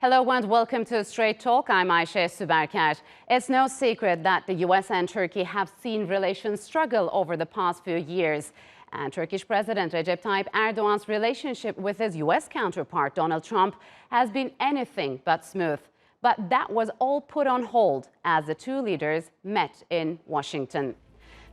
Hello and welcome to Straight Talk. I'm Ayşe Süberker. It's no secret that the US and Turkey have seen relations struggle over the past few years. And Turkish President Recep Tayyip Erdogan's relationship with his US counterpart Donald Trump has been anything but smooth. But that was all put on hold as the two leaders met in Washington.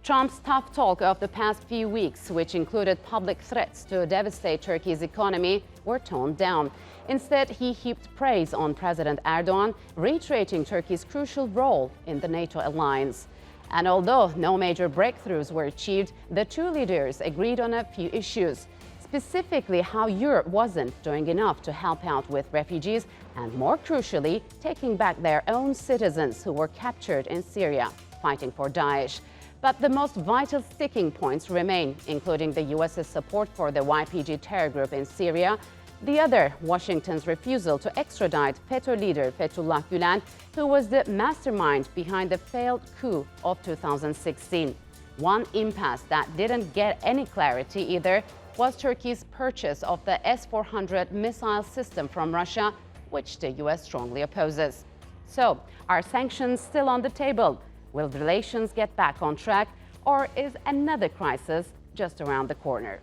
Trump's tough talk of the past few weeks, which included public threats to devastate Turkey's economy, were toned down. Instead, he heaped praise on President Erdogan, reiterating Turkey's crucial role in the NATO alliance. And although no major breakthroughs were achieved, the two leaders agreed on a few issues, specifically how Europe wasn't doing enough to help out with refugees and, more crucially, taking back their own citizens who were captured in Syria, fighting for Daesh. But the most vital sticking points remain, including the US's support for the YPG terror group in Syria, the other, Washington's refusal to extradite FETÖ leader Fethullah Gülen, who was the mastermind behind the failed coup of 2016. One impasse that didn't get any clarity either was Turkey's purchase of the S-400 missile system from Russia, which the US strongly opposes. So, are sanctions still on the table? Will relations get back on track, or is another crisis just around the corner?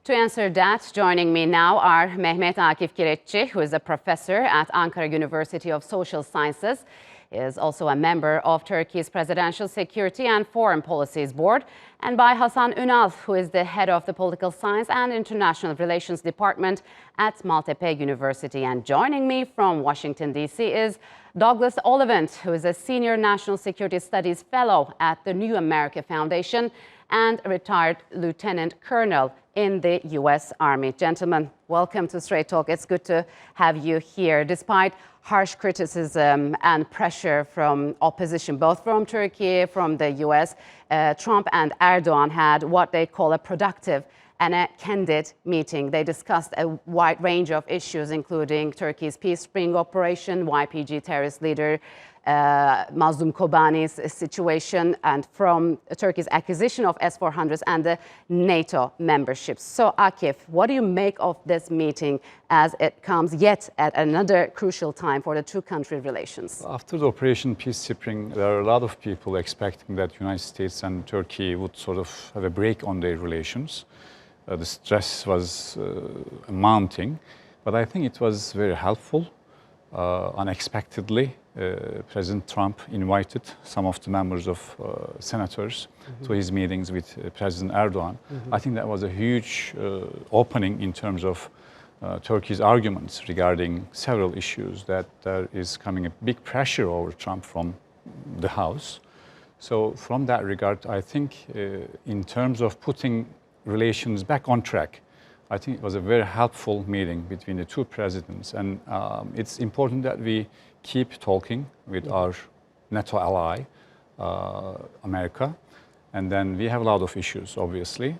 To answer that, joining me now are Mehmet Akif Kirecci, who is a professor at Ankara University of Social Sciences. He is also a member of Turkey's Presidential Security and Foreign Policies Board, and by Hasan Unal, who is the head of the Political Science and International Relations Department at Maltepe University. And joining me from Washington, D.C. is Douglas Ollivant, who is a Senior National Security Studies Fellow at the New America Foundation and a retired Lieutenant Colonel in the U.S. Army. Gentlemen, welcome to Straight Talk. It's good to have you here. Despite harsh criticism and pressure from opposition, both from Turkey, from the U.S., Trump and Erdogan had what they call a productive and a candid meeting. They discussed a wide range of issues, including Turkey's Peace Spring operation, YPG terrorist leader Mazlum Kobani's situation, and from Turkey's acquisition of S-400s and the NATO memberships. So, Akif, what do you make of this meeting as it comes yet at another crucial time for the two-country relations? After the Operation Peace Spring, there are a lot of people expecting that the United States and Turkey would sort of have a break on their relations. The stress was mounting, but I think it was very helpful. Unexpectedly, President Trump invited some of the members of senators to his meetings with President Erdogan. I think that was a huge opening in terms of Turkey's arguments regarding several issues, that there is coming a big pressure over Trump from the House. So from that regard, I think in terms of putting relations back on track, I think it was a very helpful meeting between the two presidents, and it's important that we keep talking with our NATO ally, America, and then we have a lot of issues, obviously.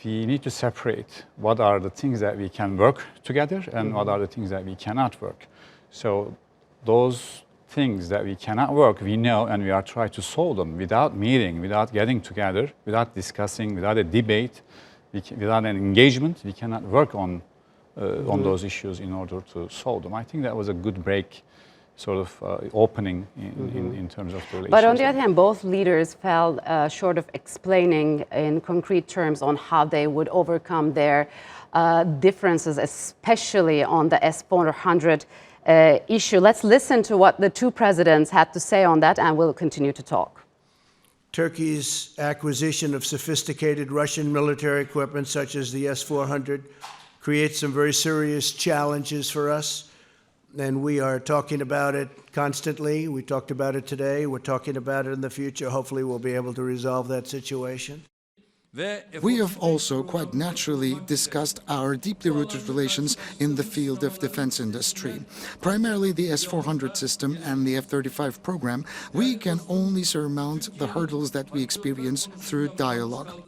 We need to separate what are the things that we can work together and what are the things that we cannot work. So those things that we cannot work, we know, and we are trying to solve them without meeting, without getting together, without discussing, without a debate. Without an engagement, we cannot work on those issues in order to solve them. I think that was a good break, sort of opening in terms of the relations. But on the other hand, both leaders fell short of explaining in concrete terms on how they would overcome their differences, especially on the S-400 issue. Let's listen to what the two presidents had to say on that, and we'll continue to talk. Turkey's acquisition of sophisticated Russian military equipment, such as the S-400, creates some very serious challenges for us, and we are talking about it constantly. We talked about it today. We're talking about it in the future. Hopefully, we'll be able to resolve that situation. We have also quite naturally discussed our deeply rooted relations in the field of defense industry. Primarily the S-400 system and the F-35 program, we can only surmount the hurdles that we experience through dialogue.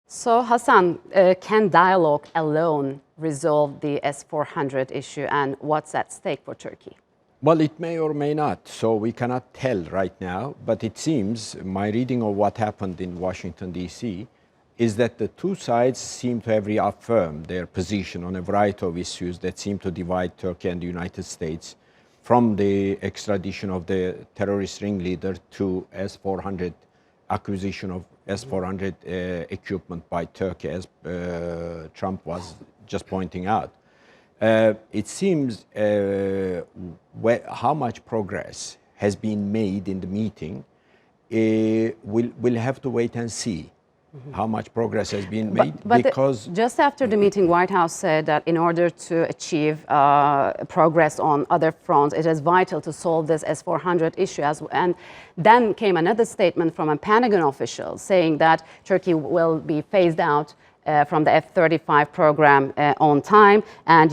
So, Hasan, can dialogue alone resolve the S-400 issue, and what's at stake for Turkey? Well, it may or may not, so we cannot tell right now, but it seems, my reading of what happened in Washington, D.C., is that the two sides seem to have reaffirmed their position on a variety of issues that seem to divide Turkey and the United States, from the extradition of the terrorist ringleader to S-400, acquisition of S-400 equipment by Turkey, as Trump was just pointing out. It seems how much progress has been made in the meeting, we'll have to wait and see how much progress has been made. Because just after the meeting, White House said that in order to achieve progress on other fronts, it is vital to solve this S-400 issue. And then came another statement from a Pentagon official saying that Turkey will be phased out from the F-35 program on time, and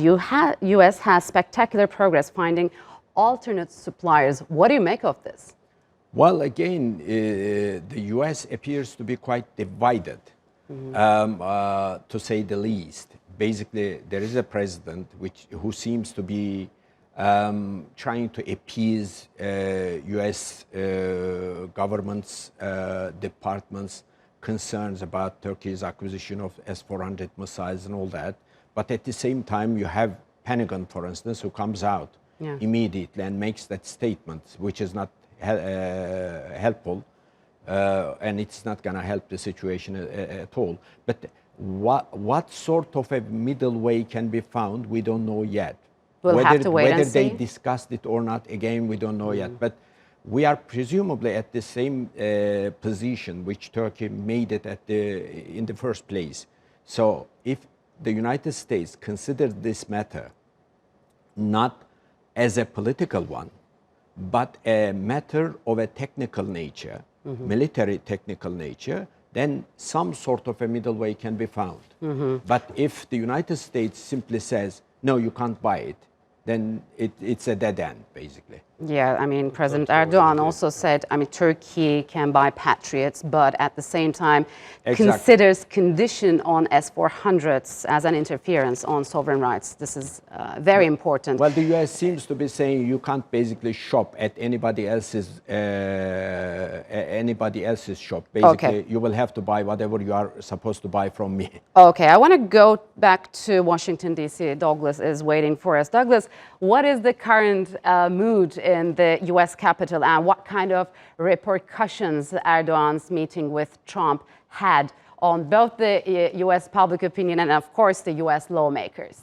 U.S. has spectacular progress finding alternate suppliers. What do you make of this? Well, again, the U.S. appears to be quite divided, to say the least. Basically, there is a president who seems to be trying to appease U.S. government's departments' concerns about Turkey's acquisition of S-400 missiles and all that. But at the same time, you have Pentagon, for instance, who comes out immediately and makes that statement, which is not helpful, and it's not going to help the situation at all. But what sort of a middle way can be found, we don't know yet. We'll have to wait and see. Whether they discussed it or not, again, we don't know yet. But we are presumably at the same position which Turkey made it in the first place. So if the United States considers this matter not as a political one, but a matter of a technical nature, military technical nature, then some sort of a middle way can be found. But if the United States simply says, no, you can't buy it, then it's a dead end, basically. Yeah, I mean, President Erdogan also said, I mean, Turkey can buy Patriots, but at the same time considers condition on S-400s as an interference on sovereign rights. This is very important. Well, the U.S. seems to be saying you can't basically shop at anybody else's shop. Basically, you will have to buy whatever you are supposed to buy from me. Okay, I want to go back to Washington, D.C. Douglas is waiting for us. Douglas, what is the current mood in the U.S. Capitol, and what kind of repercussions Erdogan's meeting with Trump had on both the U.S. public opinion and, of course, the U.S. lawmakers?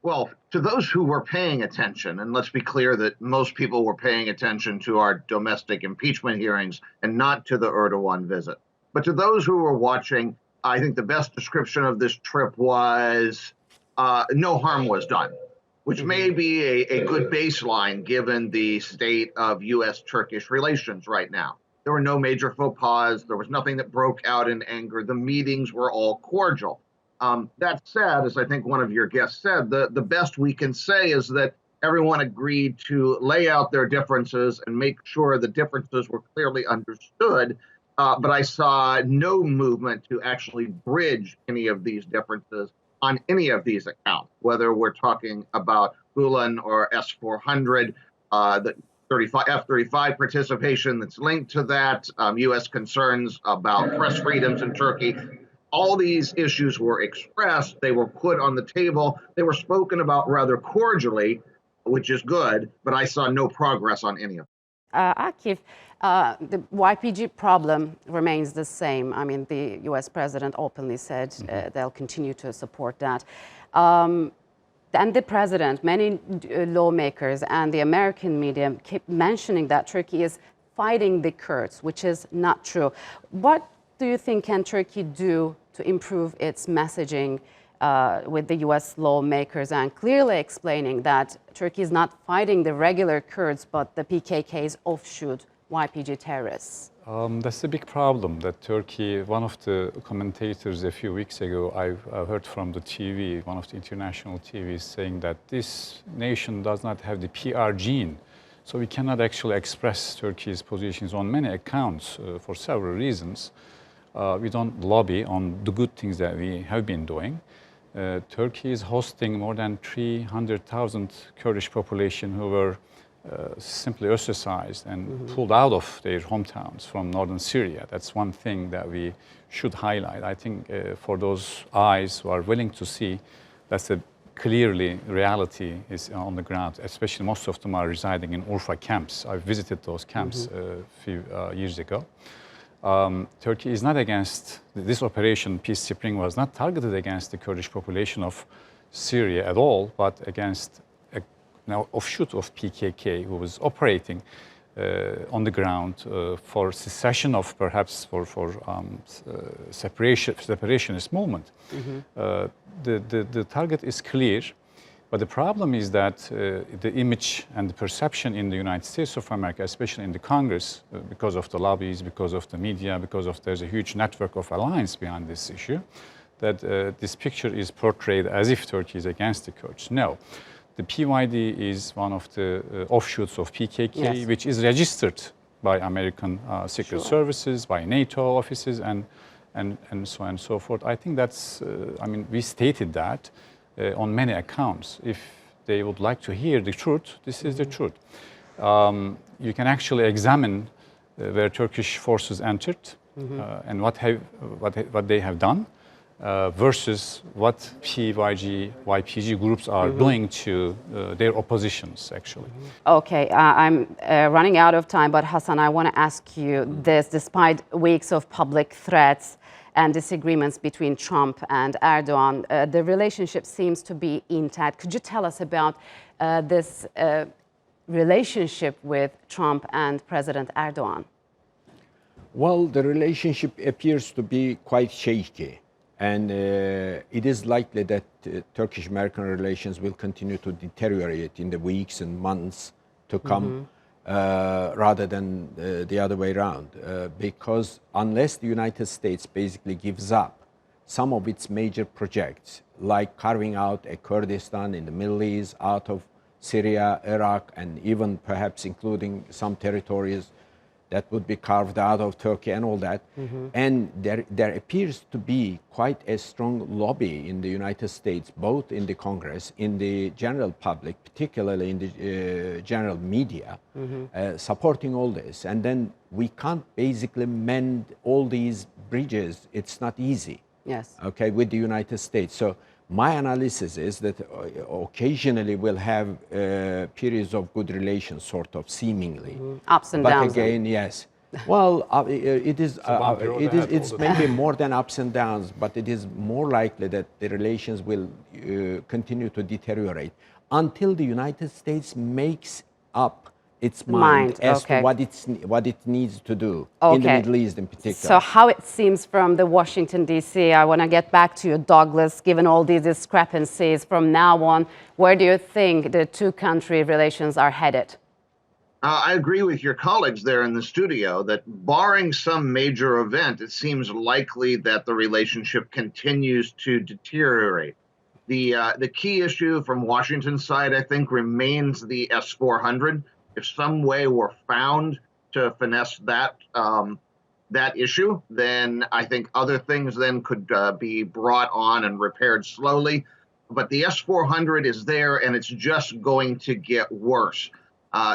Well, to those who were paying attention, and let's be clear that most people were paying attention to our domestic impeachment hearings and not to the Erdogan visit. But to those who were watching, I think the best description of this trip was no harm was done, which may be a good baseline given the state of U.S.-Turkish relations right now. There were no major faux pas. There was nothing that broke out in anger. The meetings were all cordial. That said, as I think one of your guests said, the best we can say is that everyone agreed to lay out their differences and make sure the differences were clearly understood. But I saw no movement to actually bridge any of these differences on any of these accounts, whether we're talking about Gulen or S-400, the F-35 participation that's linked to that, U.S. concerns about press freedoms in Turkey. All these issues were expressed. They were put on the table. They were spoken about rather cordially, which is good, but I saw no progress on any of them. Akif, the YPG problem remains the same. I mean, the U.S. president openly said they'll continue to support that. And the president, many lawmakers and the American media keep mentioning that Turkey is fighting the Kurds, which is not true. What do you think can Turkey do to improve its messaging with the U.S. lawmakers and clearly explaining that Turkey is not fighting the regular Kurds, but the PKK's offshoot YPG terrorists? That's a big problem that Turkey, one of the commentators a few weeks ago, I heard from the TV, one of the international TVs, saying that this nation does not have the PR gene. So we cannot actually express Turkey's positions on many accounts for several reasons. We don't lobby on the good things that we have been doing. Turkey is hosting more than 300,000 Kurdish population who were simply ostracized and pulled out of their hometowns from northern Syria. That's one thing that we should highlight. I think for those eyes who are willing to see, that's a clearly reality is on the ground, especially most of them are residing in Urfa camps. I visited those camps a few years ago. Turkey is not against, this operation, Peace Spring, was not targeted against the Kurdish population of Syria at all, but against a now offshoot of PKK who was operating on the ground for secession of perhaps for separationist movement. The target is clear, but the problem is that the image and the perception in the United States of America, especially in the Congress, because of the lobbies, because of the media, because of there's a huge network of alliance behind this issue, that this picture is portrayed as if Turkey is against the Kurds. No. The PYD is one of the offshoots of PKK, yes, which is registered by American secret services, by NATO offices, and so on and so forth. I think that's, I mean, we stated that on many accounts. If they would like to hear the truth, this is the truth. You can actually examine where Turkish forces entered and what they have done. Versus what YPG groups are doing to their oppositions, actually. Okay, I'm running out of time, but Hasan, I want to ask you this. Despite weeks of public threats and disagreements between Trump and Erdogan, the relationship seems to be intact. Could you tell us about this relationship with Trump and President Erdogan? Well, the relationship appears to be quite shaky. And it is likely that Turkish-American relations will continue to deteriorate in the weeks and months to come, rather than the other way around. Because unless the United States basically gives up some of its major projects, like carving out a Kurdistan in the Middle East out of Syria, Iraq, and even perhaps including some territories that would be carved out of Turkey and all that. And there appears to be quite a strong lobby in the United States, both in the Congress, in the general public, particularly in the general media, supporting all this. And then we can't basically mend all these bridges. It's not easy, yes, okay, with the United States. So my analysis is that occasionally we'll have periods of good relations, sort of, seemingly. Ups and downs. But again, yes. Well, it's maybe more than ups and downs, but it is more likely that the relations will continue to deteriorate until the United States makes up its mind as to what it needs to do in the Middle East in particular. So how it seems from the Washington, D.C., I want to get back to you, Douglas, given all these discrepancies from now on, where do you think the two-country relations are headed? I agree with your colleagues there in the studio that barring some major event, it seems likely that the relationship continues to deteriorate. The key issue from Washington's side, I think, remains the S-400. If some way were found to finesse that issue, then I think other things then could be brought on and repaired slowly. But the S-400 is there, and it's just going to get worse.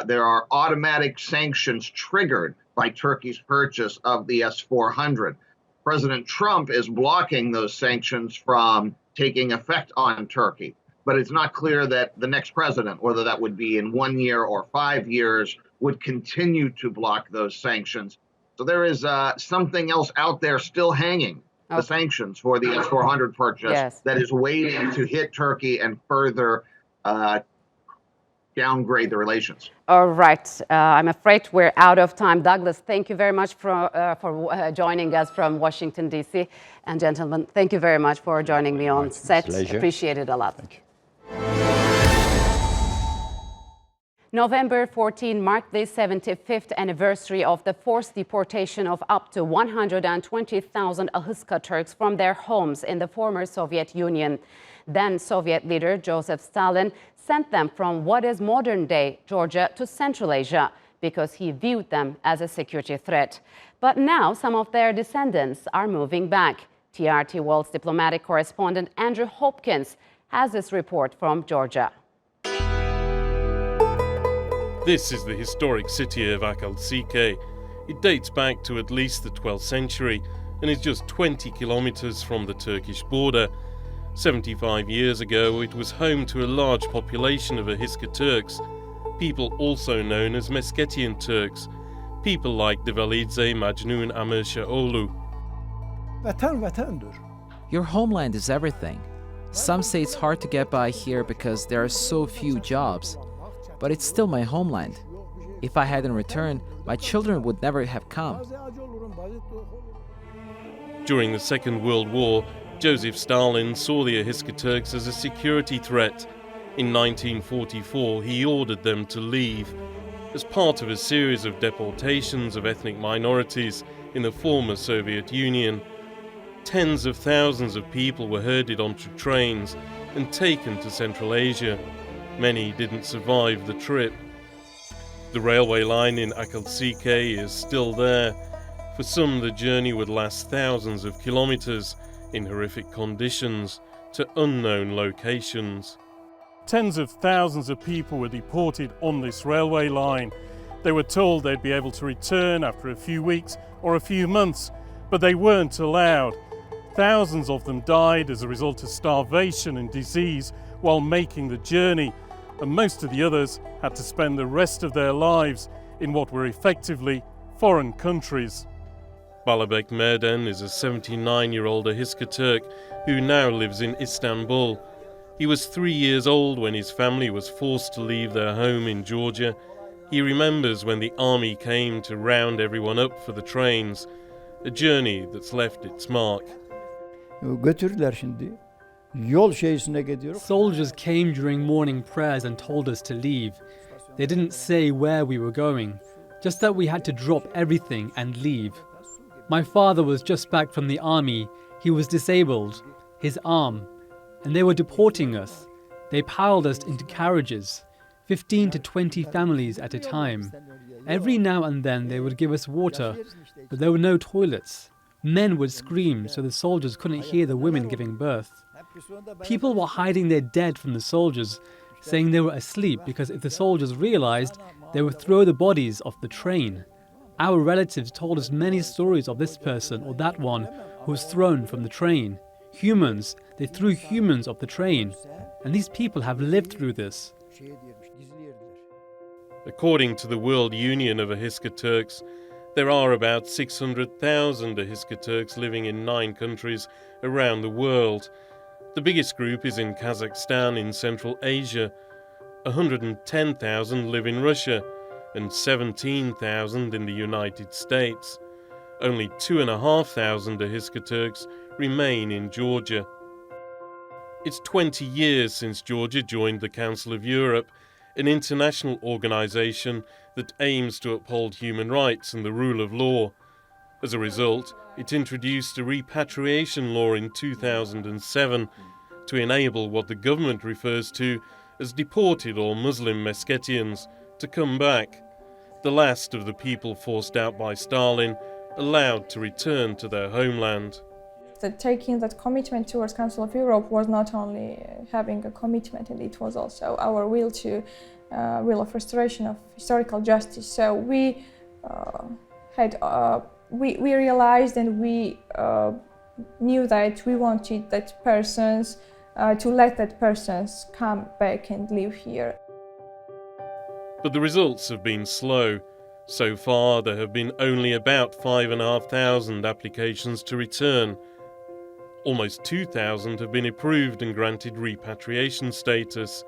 There are automatic sanctions triggered by Turkey's purchase of the S-400. President Trump is blocking those sanctions from taking effect on Turkey. But it's not clear that the next president, whether that would be in 1 year or 5 years, would continue to block those sanctions. So there is something else out there still hanging, the sanctions for the S-400 purchase, that is waiting to hit Turkey and further downgrade the relations. All right. I'm afraid we're out of time. Douglas, thank you very much for joining us from Washington, D.C. And gentlemen, thank you very much for joining me on set. Pleasure. Appreciate it a lot. Thank you. November 14 marked the 75th anniversary of the forced deportation of up to 120,000 Ahiska Turks from their homes in the former Soviet Union. Then Soviet leader Joseph Stalin sent them from what is modern-day Georgia to Central Asia because he viewed them as a security threat. But now some of their descendants are moving back. TRT World's diplomatic correspondent Andrew Hopkins has this report from Georgia. This is the historic city of Akalsike. It dates back to at least the 12th century and is just 20 kilometers from the Turkish border. 75 years ago, it was home to a large population of Ahiska Turks, people also known as Meskhetian Turks, people like Devalidze Majnun Amershaoğlu. Vatan vatandır. Your homeland is everything. Some say it's hard to get by here because there are so few jobs, but it's still my homeland. If I hadn't returned, my children would never have come. During the Second World War, Joseph Stalin saw the Ahiska Turks as a security threat. In 1944, he ordered them to leave. As part of a series of deportations of ethnic minorities in the former Soviet Union, tens of thousands of people were herded onto trains and taken to Central Asia. Many didn't survive the trip. The railway line in Akalsike is still there. For some, the journey would last thousands of kilometers in horrific conditions to unknown locations. Tens of thousands of people were deported on this railway line. They were told they'd be able to return after a few weeks or a few months, but they weren't allowed. Thousands of them died as a result of starvation and disease while making the journey, and most of the others had to spend the rest of their lives in what were effectively foreign countries. Balabek Merden is a 79-year-old Ahiska Turk who now lives in Istanbul. He was 3 years old when his family was forced to leave their home in Georgia. He remembers when the army came to round everyone up for the trains, a journey that's left its mark. Götürdüler şimdi. Yol şeysine gidiyoruz. Soldiers came during morning prayers and told us to leave. They didn't say where we were going, just that we had to drop everything and leave. My father was just back from the army. He was disabled, his arm, and they were deporting us. They piled us into carriages, 15 to 20 families at a time. Every now and then they would give us water, but there were no toilets. Men would scream so the soldiers couldn't hear the women giving birth. People were hiding their dead from the soldiers, saying they were asleep because if the soldiers realized, they would throw the bodies off the train. Our relatives told us many stories of this person or that one who was thrown from the train. Humans, they threw humans off the train, and these people have lived through this. According to the World Union of Ahiska Turks, there are about 600,000 Ahiska Turks living in 9 countries around the world. The biggest group is in Kazakhstan in Central Asia. 110,000 live in Russia and 17,000 in the United States. Only 2,500 Ahiska Turks remain in Georgia. It's 20 years since Georgia joined the Council of Europe, an international organization that aims to uphold human rights and the rule of law. As a result, it introduced a repatriation law in 2007 to enable what the government refers to as deported or Muslim Meskhetians to come back, the last of the people forced out by Stalin, allowed to return to their homeland. Taking that commitment towards Council of Europe was not only having a commitment, and it was also our will of restoration of historical justice. So we realized and we knew that we wanted that persons to let that persons come back and live here. But the results have been slow. So far, there have been only about 5,500 applications to return. Almost 2,000 have been approved and granted repatriation status,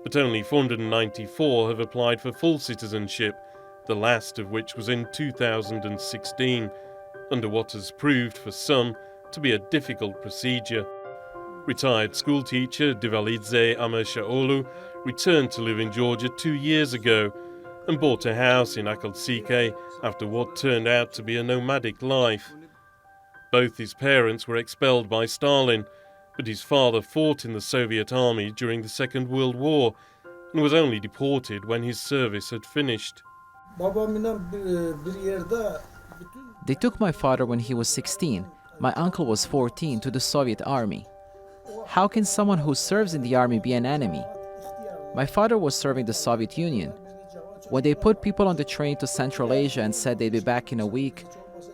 but only 494 have applied for full citizenship, the last of which was in 2016, under what has proved for some to be a difficult procedure. Retired schoolteacher Devalidze Amershaoğlu returned to live in Georgia 2 years ago and bought a house in Akalsike after what turned out to be a nomadic life. Both his parents were expelled by Stalin, but his father fought in the Soviet army during the Second World War and was only deported when his service had finished. They took my father when he was 16. My uncle was 14 to the Soviet army. How can someone who serves in the army be an enemy? My father was serving the Soviet Union. When they put people on the train to Central Asia and said they'd be back in a week,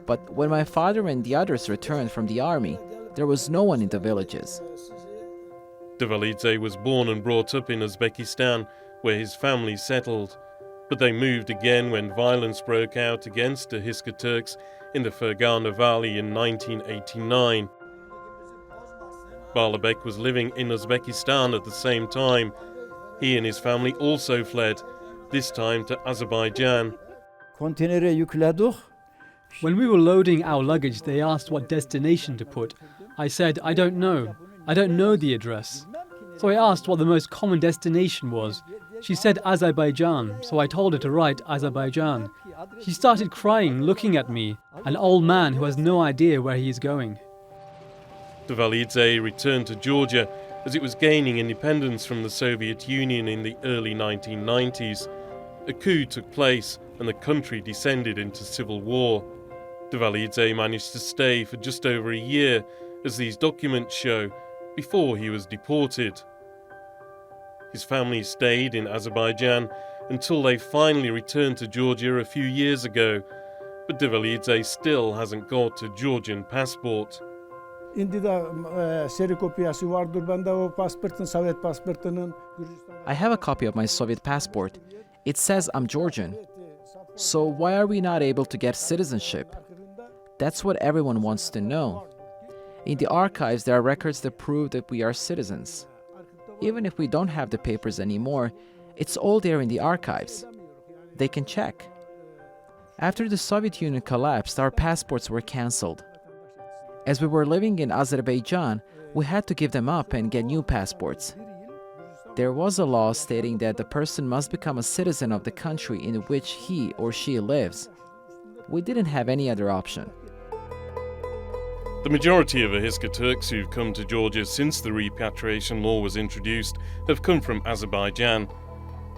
but when my father and the others returned from the army, there was no one in the villages. Devalidze was born and brought up in Uzbekistan, where his family settled. But they moved again when violence broke out against the Ahiska Turks in the Fergana Valley in 1989. Balabek was living in Uzbekistan at the same time. He and his family also fled, this time to Azerbaijan. Konteynere yükledik. When we were loading our luggage, they asked what destination to put. I said, I don't know. I don't know the address. So I asked what the most common destination was. She said Azerbaijan, so I told her to write Azerbaijan. She started crying, looking at me, an old man who has no idea where he is going. Devalidze returned to Georgia as it was gaining independence from the Soviet Union in the early 1990s. A coup took place and the country descended into civil war. Devalidze managed to stay for just over a year, as these documents show, before he was deported. His family stayed in Azerbaijan until they finally returned to Georgia a few years ago, but Devalidze still hasn't got a Georgian passport. I have a copy of my Soviet passport. It says I'm Georgian. So why are we not able to get citizenship? That's what everyone wants to know. In the archives, there are records that prove that we are citizens. Even if we don't have the papers anymore, it's all there in the archives. They can check. After the Soviet Union collapsed, our passports were cancelled. As we were living in Azerbaijan, we had to give them up and get new passports. There was a law stating that the person must become a citizen of the country in which he or she lives. We didn't have any other option. The majority of Ahiska Turks who've come to Georgia since the repatriation law was introduced have come from Azerbaijan.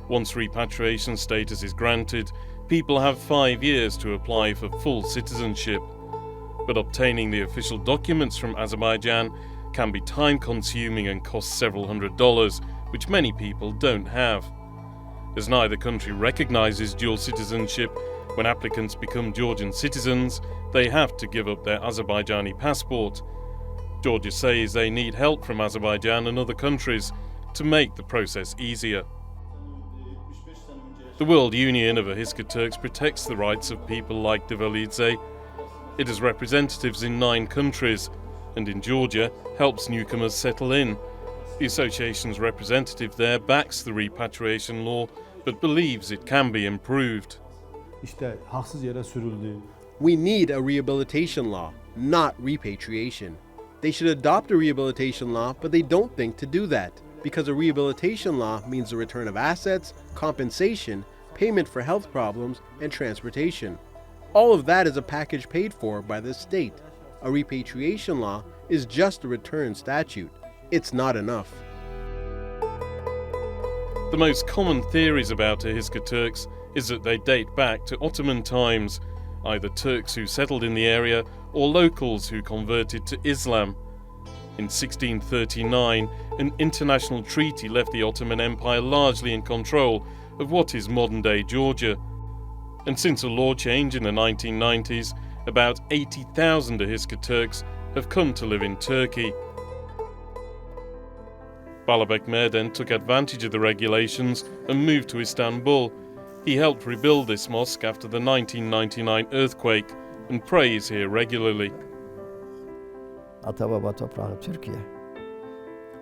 Once repatriation status is granted, people have 5 years to apply for full citizenship. But obtaining the official documents from Azerbaijan can be time-consuming and cost several $100s, which many people don't have. As neither country recognizes dual citizenship, when applicants become Georgian citizens, they have to give up their Azerbaijani passport. Georgia says they need help from Azerbaijan and other countries to make the process easier. The World Union of Ahiska Turks protects the rights of people like Devalidze. It has representatives in 9 countries, and in Georgia helps newcomers settle in. The association's representative there backs the repatriation law, but believes it can be improved. We need a rehabilitation law, not repatriation. They should adopt a rehabilitation law, but they don't think to do that, because a rehabilitation law means the return of assets, compensation, payment for health problems, and transportation. All of that is a package paid for by the state. A repatriation law is just a return statute. It's not enough. The most common theories about Ahiska Turks is that they date back to Ottoman times, either Turks who settled in the area or locals who converted to Islam. In 1639, an international treaty left the Ottoman Empire largely in control of what is modern-day Georgia. And since a law change in the 1990s, about 80,000 Ahiska Turks have come to live in Turkey. Balabek then took advantage of the regulations and moved to Istanbul. He helped rebuild this mosque after the 1999 earthquake and prays here regularly. Atababa toprağı Türkiye.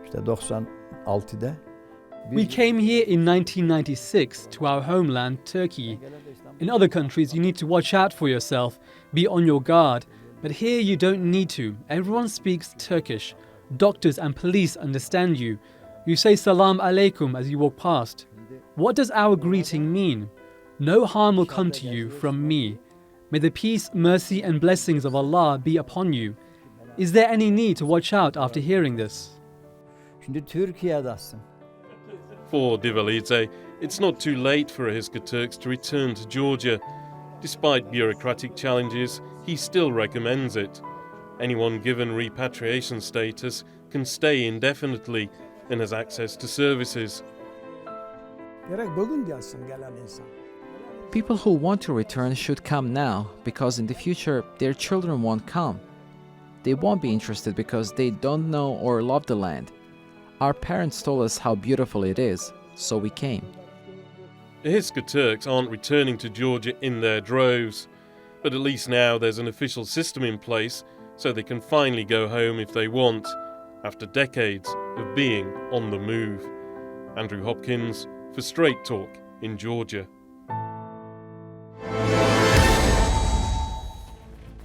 İşte 96'da. We came here in 1996 to our homeland, Turkey. In other countries, you need to watch out for yourself, be on your guard. But here you don't need to. Everyone speaks Turkish. Doctors and police understand you. You say salam alaikum as you walk past. What does our greeting mean? No harm will come to you from me. May the peace, mercy and blessings of Allah be upon you. Is there any need to watch out after hearing this? Şimdi Türkiye'desin. For Devalidze, it's not too late for Ahiska Turks to return to Georgia. Despite bureaucratic challenges, he still recommends it. Anyone given repatriation status can stay indefinitely and has access to services. Gerek bugün gelsin gelen insan. People who want to return should come now, because in the future their children won't come. They won't be interested because they don't know or love the land. Our parents told us how beautiful it is, so we came. Ahiska Turks aren't returning to Georgia in their droves, but at least now there's an official system in place so they can finally go home if they want, after decades of being on the move. Andrew Hopkins for Straight Talk in Georgia.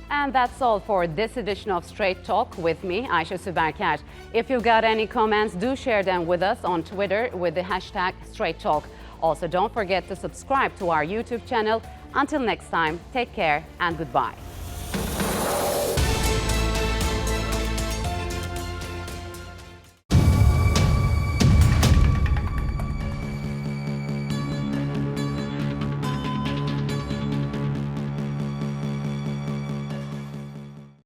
And that's all for this edition of Straight Talk with me, Ayşe Süberker. If you've got any comments, do share them with us on Twitter with the hashtag Straight Talk. Also, don't forget to subscribe to our YouTube channel. Until next time, take care and goodbye.